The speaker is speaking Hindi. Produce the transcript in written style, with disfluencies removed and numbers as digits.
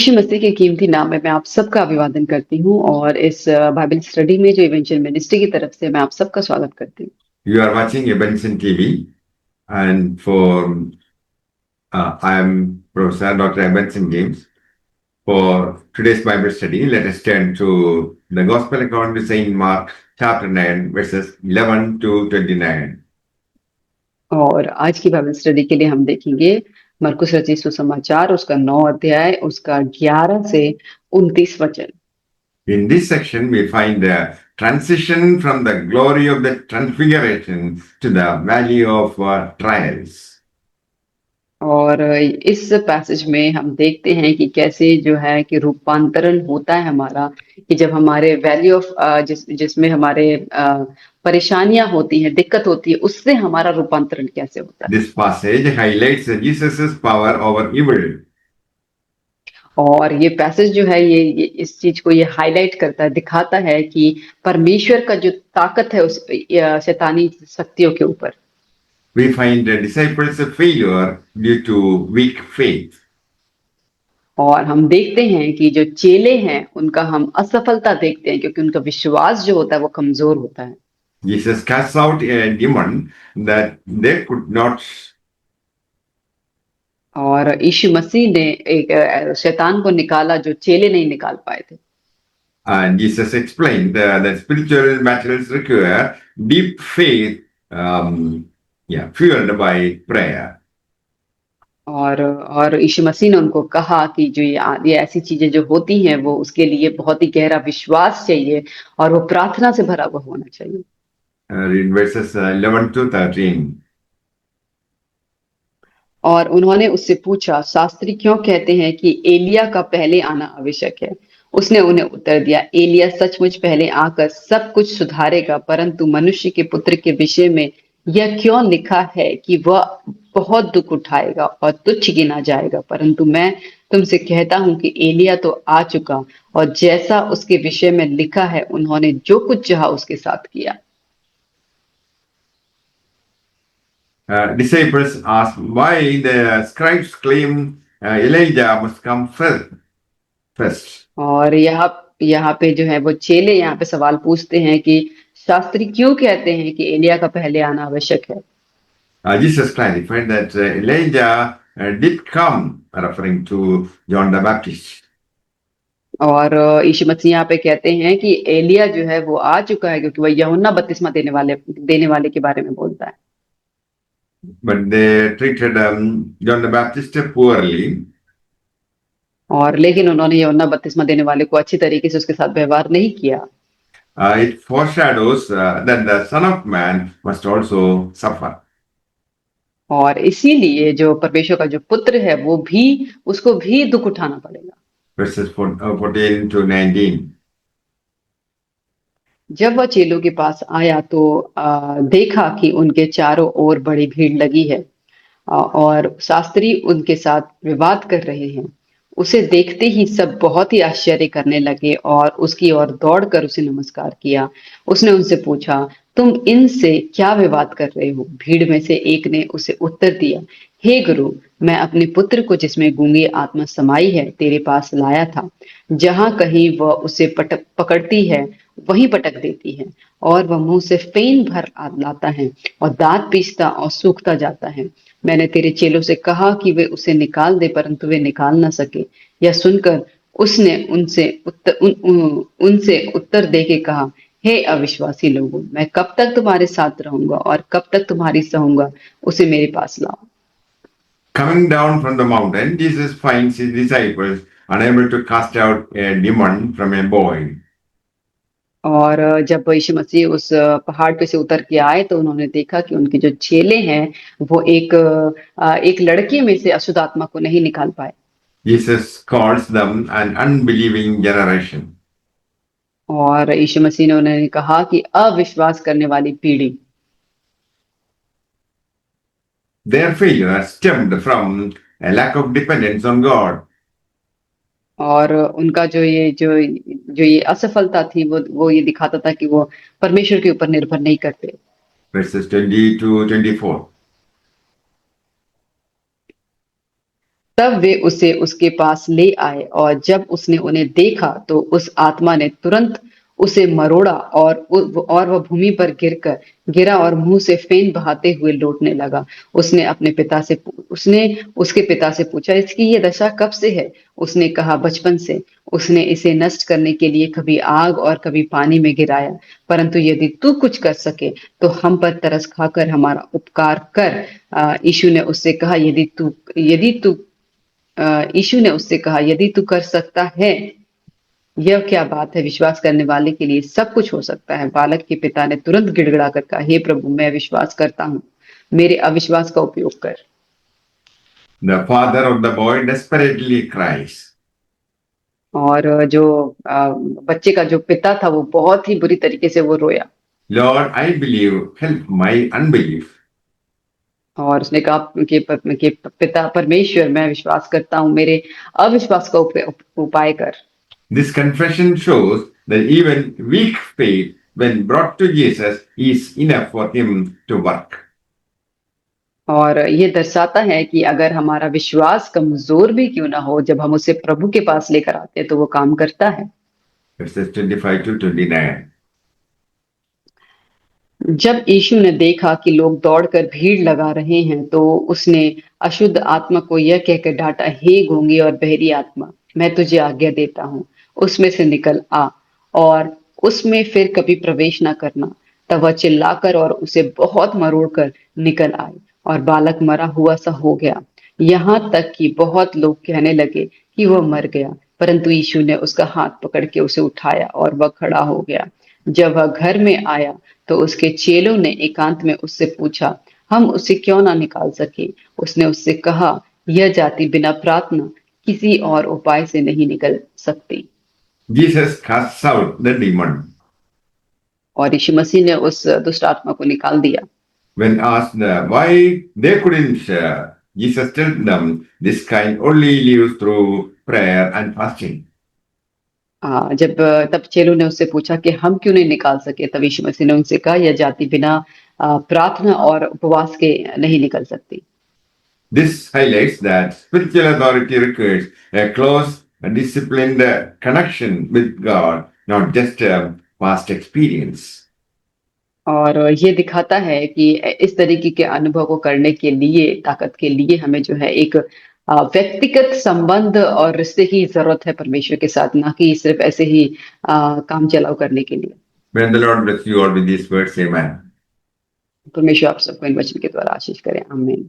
यीशु मसीह के कीमती नाम में मैं आप सबका अभिवादन करती हूँ और इस बाइबल स्टडी में जो इवेंचुअल मिनिस्ट्री की तरफ से मैं आप सबका स्वागत करती हूँ। You are watching Benson TV, and for I am Professor Dr. Benson James. For today's Bible study, let us turn to the Gospel according to Saint Mark, chapter 9, verses 11 to 29. और आज की बाइबल स्टडी के लिए हम देखेंगे मरकुस रचित सुसमाचार उसका 9 अध्याय उसका 11 से 29 वचन। In this section, we find the transition from the glory of the transfiguration to the valley of trials. और इस पैसेज में हम देखते हैं कि कैसे जो है कि रूपांतरण होता है हमारा कि जब हमारे वैल्यू ऑफ जिसमें हमारे परेशानियां होती हैं, दिक्कत होती है, उससे हमारा रूपांतरण कैसे होता है। This passage highlights Jesus' power over evil. और ये पैसेज जो है ये इस चीज को ये हाईलाइट करता है, दिखाता है कि परमेश्वर का जो ताकत है उस शैतानी शक्तियों के ऊपर। We find the disciples' failure due to weak faith. और हम देखते हैं कि जो चेले हैं उनका हम असफलता देखते हैं क्योंकि उनका विश्वास जो होता है वो कमजोर होता है। Jesus casts out a demon that they could not. और यीशु मसीह ने एक शैतान को निकाला जो चेले नहीं निकाल पाए थे। And Jesus explained that spiritual battles require deep faith, fueled by prayer. और यीशु मसीह ने उनको कहा कि जो ये ऐसी चीजें जो होती हैं वो उसके लिए बहुत ही गहरा विश्वास चाहिए और वो प्रार्थना से भरा हुआ होना चाहिए। In verses 11 to 13. और उन्होंने उससे पूछा, शास्त्री क्यों कहते हैं कि एलिया का पहले आना आवश्यक है? उसने उन्हें उत्तर दिया, एलिया सचमुच पहले आकर सब कुछ सुधारेगा, परंतु मनुष्य के पुत्र के विषय में यह क्यों लिखा है कि वह बहुत दुख उठाएगा और तुच्छ गिना जाएगा। परंतु मैं तुमसे कहता हूं कि एलिया तो आ चुका और जैसा उसके विषय में लिखा है उन्होंने जो कुछ चाहा उसके साथ किया। Disciples asked why the scribes claim Elijah must come first. और यहाँ पे जो है वो चेले यहाँ पे सवाल पूछते हैं कि शास्त्री क्यों कहते हैं कि एलिया का पहले आना आवश्यक है। Jesus clarified that Elijah did come, referring to John the Baptist. और यीशु मसीह यहाँ पे कहते हैं कि एलिया जो है वो आ चुका है क्योंकि वह यूहन्ना बपतिस्मा देने वाले के बारे में बोलता है। But they treated John the Baptist poorly. और लेकिन उन्होंने यूहन्ना बपतिस्मा देने वाले को अच्छी तरीके से उसके साथ व्यवहार नहीं किया। It foreshadows that the Son of Man must also suffer. और इसीलिए जो परमेश्वर का जो पुत्र है वो भी उसको भी दुख उठाना पड़ेगा। Verses 14 to 19. जब वह चेलों के पास आया तो देखा कि उनके चारों ओर बड़ी भीड़ लगी है और शास्त्री उनके साथ विवाद कर रहे हैं। उसे देखते ही सब बहुत ही आश्चर्य करने लगे और उसकी ओर दौड़कर उसे नमस्कार किया। उसने उनसे पूछा, तुम इनसे क्या विवाद कर रहे हो? भीड़ में से एक ने उसे उत्तर दिया, हे गुरु, मैं अपने पुत्र को जिसमें गूंगी आत्मा समाई है तेरे पास लाया था। जहां कहीं वह उसे पकड़ती है वहीं पटक देती है और वह मुंह से फेन भर लाता है और दांत पीसता और सूखता जाता है। मैंने तेरे चेलों से कहा कि वे उसे निकाल दे परंतु वे निकाल न सके। यह सुनकर उसने उनसे उत्तर दे के कहा, हे अविश्वासी लोगों, मैं कब तक तुम्हारे साथ रहूंगा और कब तक तुम्हारी सहूंगा? उसे मेरे पास लाओ। Coming down from the mountain, Jesus finds his disciples unable to cast out a demon from a boy. और जब यीशु मसीह उस पहाड़ पे से उतर के आए तो उन्होंने देखा कि उनके जो चेले हैं वो एक लड़के में से अशुद्ध आत्मा को नहीं निकाल पाए। Jesus calls them an unbelieving generation. और यीशु मसीह ने उन्हें कहा कि अविश्वास करने वाली पीढ़ी। Their failure stemmed from a lack of dependence on God. और उनका जो ये असफलता थी वो ये दिखाता था कि वो परमेश्वर के ऊपर निर्भर नहीं करते। Verses 20 to 24. तब वे उसे उसके पास ले आए और जब उसने उन्हें देखा तो उस आत्मा ने तुरंत उसे मरोड़ा और वह भूमि पर गिरा और मुंह से फेन बहाते हुए लौटने लगा। उसने उसके पिता से पूछा, इसकी ये दशा कब से है? उसने कहा, बचपन से। उसने इसे नष्ट करने के लिए कभी आग और कभी पानी में गिराया। परंतु यदि तू कुछ कर सके तो हम पर तरस खाकर हमारा उपकार कर। यीशु ने उससे कहा, यीशु ने उससे कहा, यदि तू कर सकता है, यह क्या बात है? विश्वास करने वाले के लिए सब कुछ हो सकता है। बालक के पिता ने तुरंत गिड़गिड़ाकर कहा, हे प्रभु, मैं विश्वास करता हूँ, मेरे अविश्वास का उपयोग कर। The father of the boy desperately cries, और जो बच्चे का जो पिता था वो बहुत ही बुरी तरीके से वो रोया Lord, I believe, help my unbelief. और उसने कहा कि पिता परमेश्वर, मैं विश्वास करता हूँ, मेरे अविश्वास का उपाय कर। This confession shows that even weak faith, when brought to Jesus, is enough for him to work. और ये दर्शाता है कि अगर हमारा विश्वास कमजोर भी क्यों ना हो, जब हम उसे प्रभु के पास लेकर आते हैं तो वो काम करता है। Verses 25 to 29. जब यीशु ने देखा कि लोग दौड़कर भीड़ लगा रहे हैं तो उसने अशुद्ध आत्मा को यह कहकर डांटा, हे गूंगी और बहरी आत्मा, मैं तुझे आज्ञा देता हूँ, उसमें से निकल आ और उसमें फिर कभी प्रवेश न करना। तब वह चिल्लाकर और उसे बहुत मरोड़कर निकल आई और बालक मरा हुआ सा हो गया। यहाँ तक कि बहुत लोग कहने लगे कि वह मर गया, परंतु यीशु ने उसका हाथ पकड़ के उसे उठाया और वह खड़ा हो गया। जब वह घर में आया तो उसके चेलों ने एकांत में उससे पूछा, हम उसे क्यों ना निकाल सके? उसने उससे कहा, यह जाति बिना प्रार्थना किसी और उपाय से नहीं निकल सकती। Jesus casts out the demon. और यीशु मसीह ने उस दुष्ट आत्मा को निकाल दिया। When asked why they couldn't, Jesus told them, this kind only lives through prayer and fasting. जब तब चेलों ने उससे पूछा कि हम क्यों नहीं निकाल सके? तब यीशु मसीह ने उनसे कहा, यह जाति बिना प्रार्थना और उपवास के नहीं निकल सकती। This highlights that spiritual authority requires a close and disciplined connection with God, not just a past experience. और ये दिखाता है कि इस तरीके के अनुभव को करने के लिए, ताकत के लिए हमें जो है एक व्यक्तिगत संबंध और रिश्ते की ज़रूरत है परमेश्वर के साथ, ना कि सिर्फ़ ऐसे ही काम चलाओ करने के लिए। May the Lord bless you all with these words. Amen. परमेश्वर आप सबको इन वचन के द्वारा आशीष करें। आमीन।